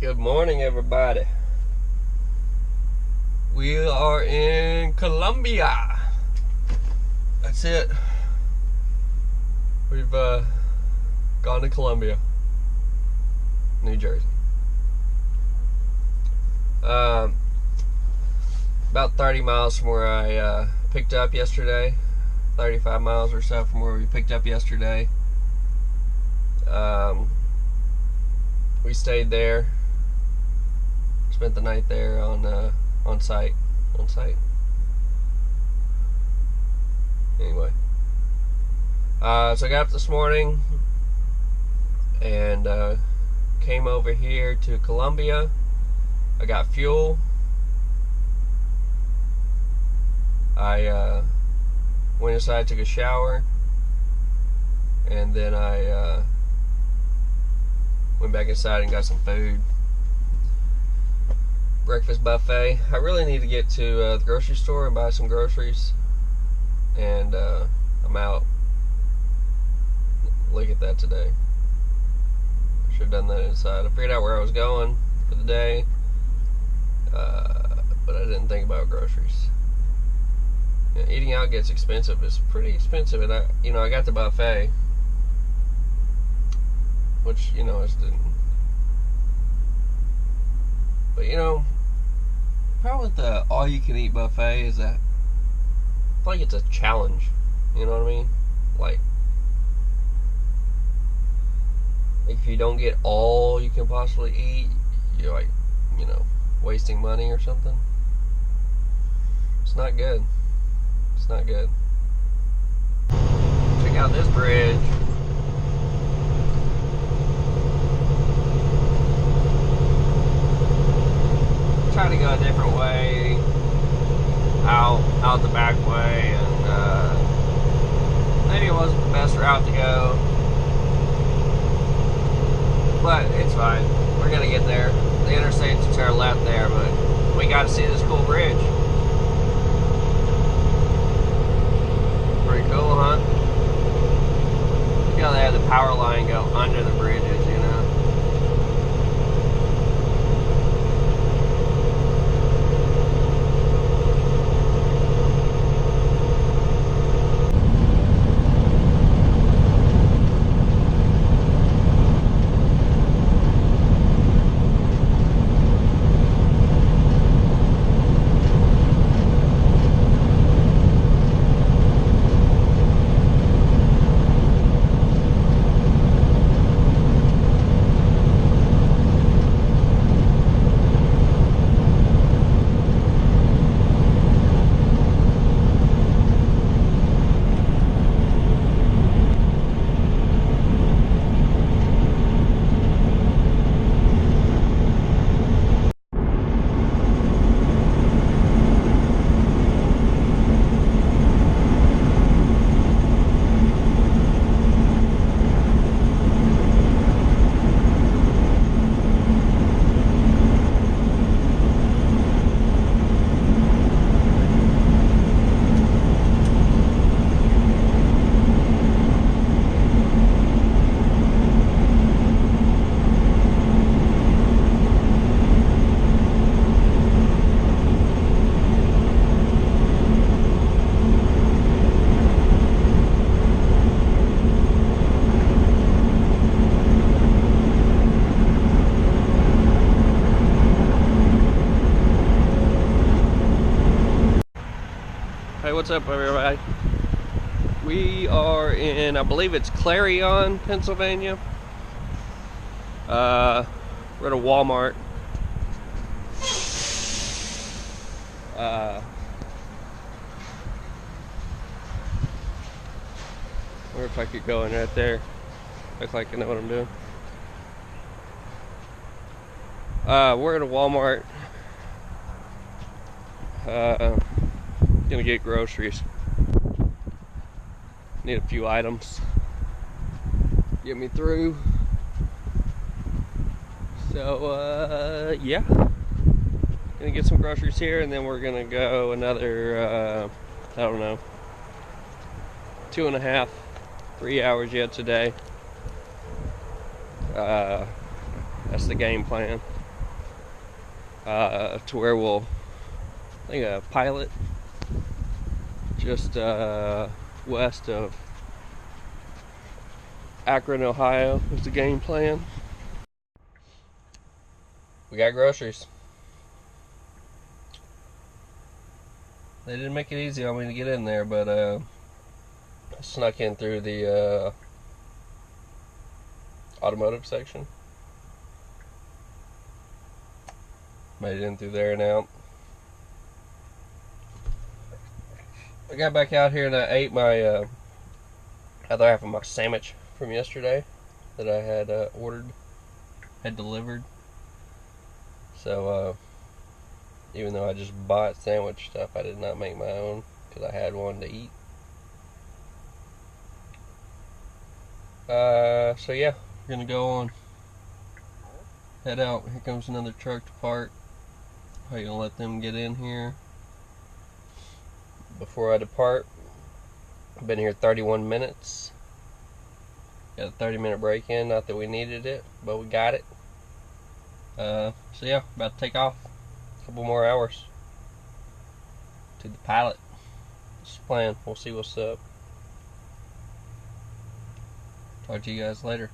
Good morning, everybody. We are in Columbia. That's it. We've gone to Columbia, New Jersey. About 30 miles from where I picked up yesterday. 35 miles or so from where we picked up yesterday. We stayed there. Spent the night there on site. Anyway, so I got up this morning and came over here to Columbia. I got fuel. I went inside, took a shower, and then I went back inside and got some food. Breakfast buffet. I really need to get to the grocery store and buy some groceries, and I'm out. Look at that today. I should have done that inside. I figured out where I was going for the day, but I didn't think about groceries. Eating out gets expensive. It's pretty expensive, and I got the buffet, which I just didn't. But problem with the all-you-can-eat buffet is that I feel like it's a challenge. You know what I mean? Like if you don't get all you can possibly eat, you're wasting money or something. It's not good. It's not good. Check out this bridge. Try to go a different way, out the back way, and maybe it wasn't the best route to go, but it's fine. We're gonna get there. The interstate's to our left there, but we got to see this cool bridge. Pretty cool, huh? Look how they have the power line go under the bridges, Hey, what's up, everybody? We are in, I believe it's Clarion, Pennsylvania. We're at a Walmart. I wonder if I could go in right there. Look like I know what I'm doing. We're at a Walmart. Gonna get groceries. Need a few items. Get me through. So, yeah. Gonna get some groceries here, and then we're gonna go another, I don't know, 2.5, 3 hours yet today. That's the game plan. to where we'll, I think, a pilot just west of Akron, Ohio is the game plan. We got groceries. They didn't make it easy on me to get in there, but I snuck in through the automotive section. Made it in through there and out. I got back out here and I ate my other half of my sandwich from yesterday that I had had delivered. So even though I just bought sandwich stuff, I did not make my own because I had one to eat. So yeah, we're gonna go on. Head out. Here comes another truck to park. How you gonna let them get in here before I depart? I've been here 31 minutes. Got a 30-minute break in. Not that we needed it, but we got it. So yeah, about to take off. A couple more hours to the pilot. That's the plan. We'll see what's up. Talk to you guys later.